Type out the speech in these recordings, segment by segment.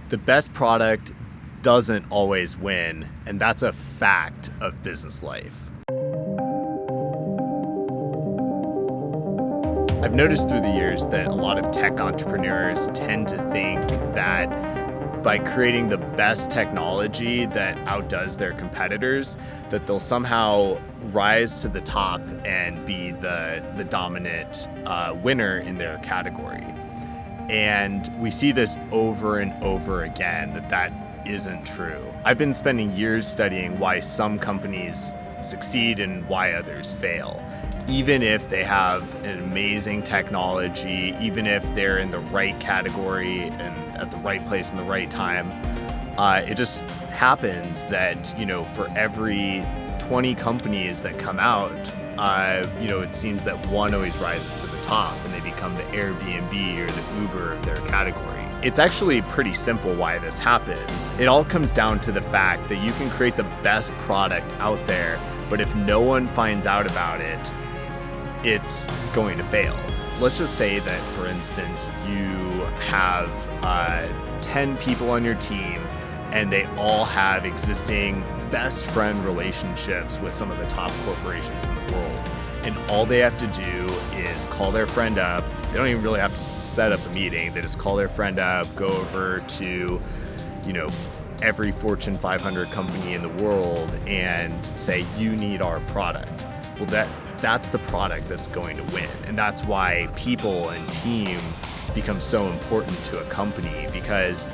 The best product doesn't always win, and that's a fact of business life. I've noticed through the years that a lot of tech entrepreneurs tend to think that by creating the best technology that outdoes their competitors, that they'll somehow rise to the top and be the dominant winner in their category. And we see this over and over again, that isn't true. I've been spending years studying why some companies succeed and why others fail. Even if they have an amazing technology, even if they're in the right category and at the right place in the right time, it just happens that, for every 20 companies that come out, it seems that one always rises to the top and they become the Airbnb or the Uber of their category. It's actually pretty simple why this happens. It all comes down to the fact that you can create the best product out there, but if no one finds out about it, it's going to fail. Let's just say that, for instance, you have 10 people on your team and they all have existing best friend relationships with some of the top corporations in the world. And all they have to do is call their friend up. They don't even really have to set up a meeting. They just call their friend up, go over to, every Fortune 500 company in the world and say, you need our product. Well, that's the product that's going to win. And that's why people and team become so important to a company, because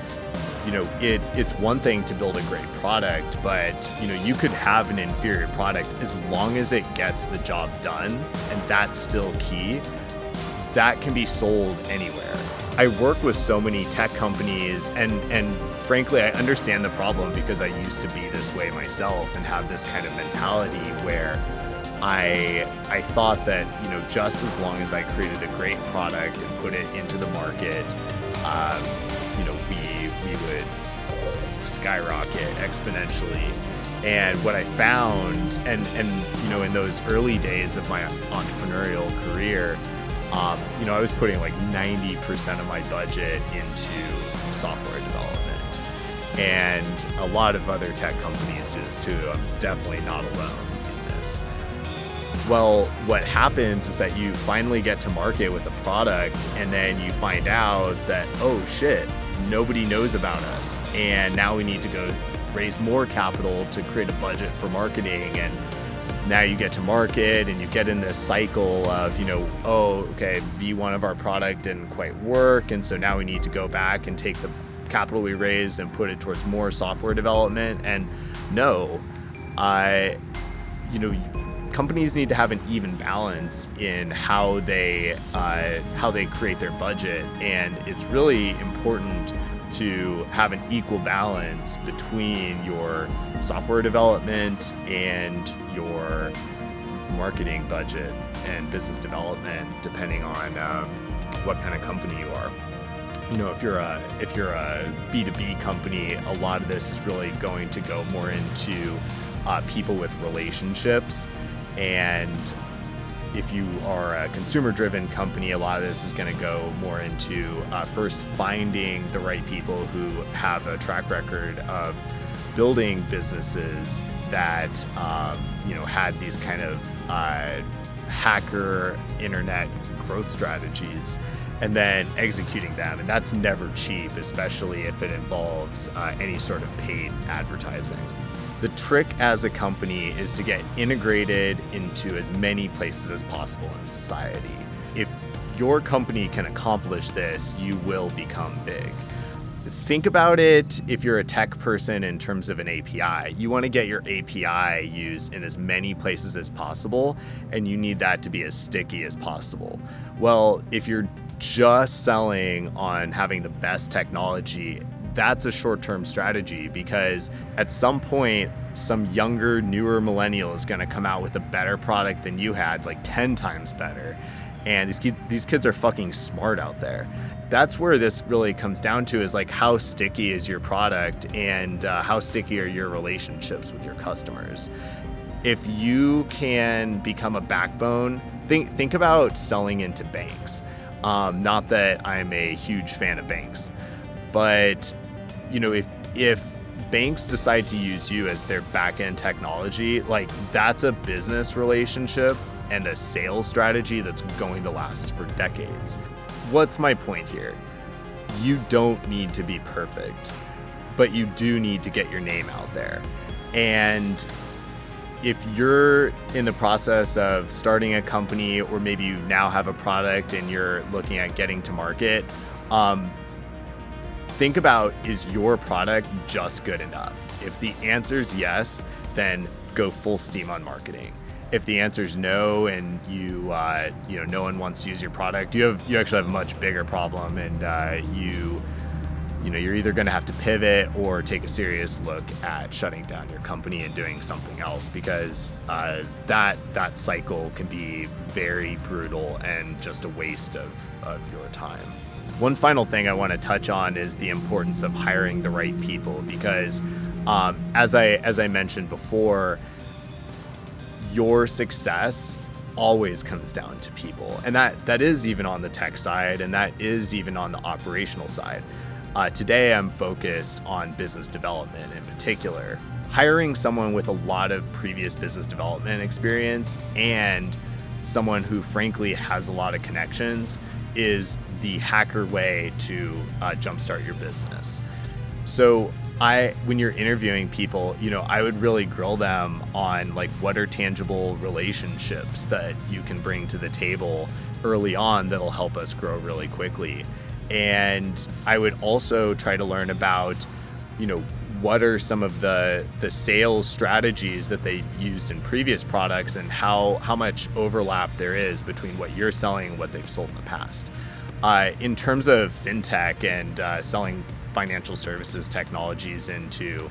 it's one thing to build a great product, but you could have an inferior product as long as it gets the job done, and that's still key. That can be sold anywhere. I work with so many tech companies, and frankly, I understand the problem because I used to be this way myself and have this kind of mentality where I thought that just as long as I created a great product and put it into the market, we would skyrocket exponentially. And what I found, and in those early days of my entrepreneurial career, I was putting like 90% of my budget into software development. And a lot of other tech companies do this too. I'm definitely not alone in this. Well, what happens is that you finally get to market with a product, and then you find out that, oh shit, nobody knows about us. And now we need to go raise more capital to create a budget for marketing. And now you get to market and you get in this cycle of, V1 of our product didn't quite work. And so now we need to go back and take the capital we raised and put it towards more software development. And companies need to have an even balance in how they create their budget. And it's really important to have an equal balance between your software development and your marketing budget and business development, depending on what kind of company you are. If you're a B2B company, a lot of this is really going to go more into people with relationships. And if you are a consumer-driven company, a lot of this is going to go more into first finding the right people who have a track record of building businesses that had these kind of hacker internet growth strategies, and then executing them. And that's never cheap, especially if it involves any sort of paid advertising. The trick as a company is to get integrated into as many places as possible in society. If your company can accomplish this, you will become big. Think about it if you're a tech person in terms of an API. You want to get your API used in as many places as possible, and you need that to be as sticky as possible. Well, if you're just selling on having the best technology, that's a short-term strategy, because at some point, some younger, newer millennial is going to come out with a better product than you had, like 10 times better. And these kids are fucking smart out there. That's where this really comes down to, is like, how sticky is your product, and how sticky are your relationships with your customers. If you can become a backbone, think about selling into banks. Not that I'm a huge fan of banks, but if banks decide to use you as their back-end technology, like that's a business relationship and a sales strategy that's going to last for decades. What's my point here? You don't need to be perfect, but you do need to get your name out there. And if you're in the process of starting a company, or maybe you now have a product and you're looking at getting to market, think about, is your product just good enough? If the answer is yes, then go full steam on marketing. If the answer is no, and no one wants to use your product, you actually have a much bigger problem, and you're either going to have to pivot or take a serious look at shutting down your company and doing something else, because that cycle can be very brutal and just a waste of your time. One final thing I want to touch on is the importance of hiring the right people, because as I mentioned before, your success always comes down to people. And that is even on the tech side, and that is even on the operational side. Today, I'm focused on business development in particular. Hiring someone with a lot of previous business development experience and someone who frankly has a lot of connections is the hacker way to jumpstart your business. So when you're interviewing people, I would really grill them on like, what are tangible relationships that you can bring to the table early on that'll help us grow really quickly. And I would also try to learn about, what are some of the sales strategies that they've used in previous products, and how much overlap there is between what you're selling and what they've sold in the past. In terms of fintech and selling financial services technologies into,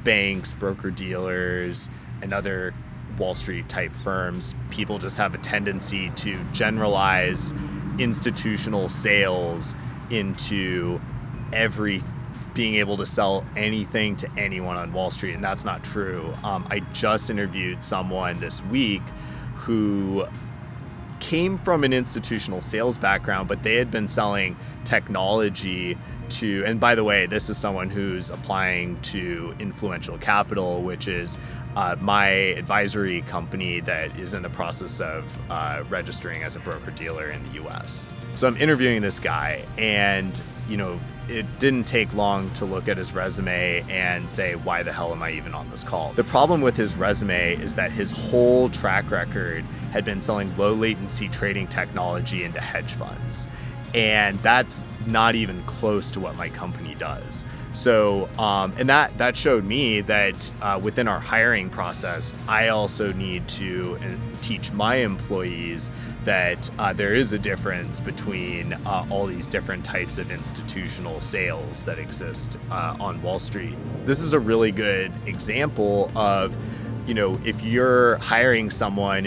banks, broker-dealers, and other Wall Street type firms, people just have a tendency to generalize institutional sales into being able to sell anything to anyone on Wall Street, and that's not true. I just interviewed someone this week who came from an institutional sales background, but they had been selling technology to, and by the way, this is someone who's applying to Influential Capital, which is my advisory company that is in the process of registering as a broker-dealer in the US. So I'm interviewing this guy, and it didn't take long to look at his resume and say, why the hell am I even on this call? The problem with his resume is that his whole track record had been selling low latency trading technology into hedge funds. And that's not even close to what my company does. So, and that showed me that within our hiring process, I also need to teach my employees that there is a difference between all these different types of institutional sales that exist on Wall Street. This is a really good example of, if you're hiring someone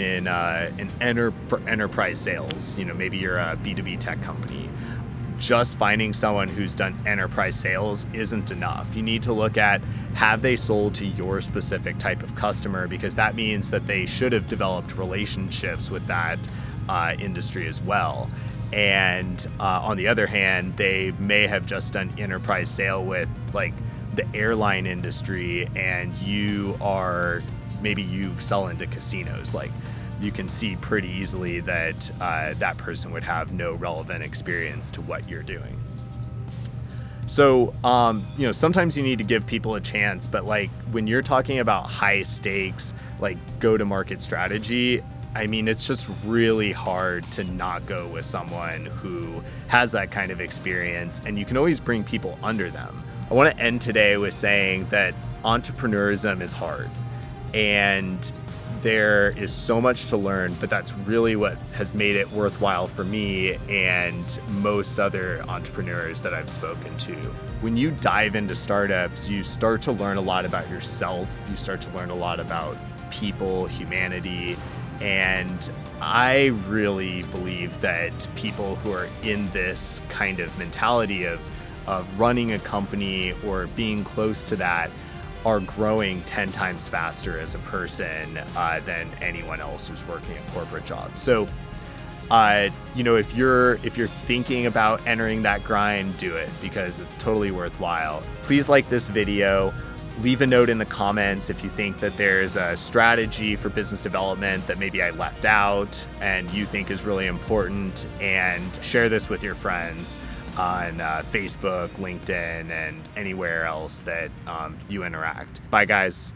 for enterprise sales, maybe you're a B2B tech company, just finding someone who's done enterprise sales isn't enough. You need to look at, have they sold to your specific type of customer? Because that means that they should have developed relationships with that industry as well. And on the other hand, they may have just done enterprise sale with like the airline industry, and maybe you sell into casinos. Like, you can see pretty easily that that person would have no relevant experience to what you're doing. So, sometimes you need to give people a chance, but like when you're talking about high stakes, like go-to-market strategy, I mean, it's just really hard to not go with someone who has that kind of experience, and you can always bring people under them. I want to end today with saying that entrepreneurism is hard, and there is so much to learn, but that's really what has made it worthwhile for me and most other entrepreneurs that I've spoken to. When you dive into startups, you start to learn a lot about yourself. You start to learn a lot about people, humanity, and I really believe that people who are in this kind of mentality of running a company or being close to that are growing 10 times faster as a person than anyone else who's working a corporate job. So if you're thinking about entering that grind, do it, because it's totally worthwhile. Please like this video. Leave a note in the comments if you think that there's a strategy for business development that maybe I left out and you think is really important, and share this with your friends on Facebook, LinkedIn, and anywhere else that you interact. Bye, guys.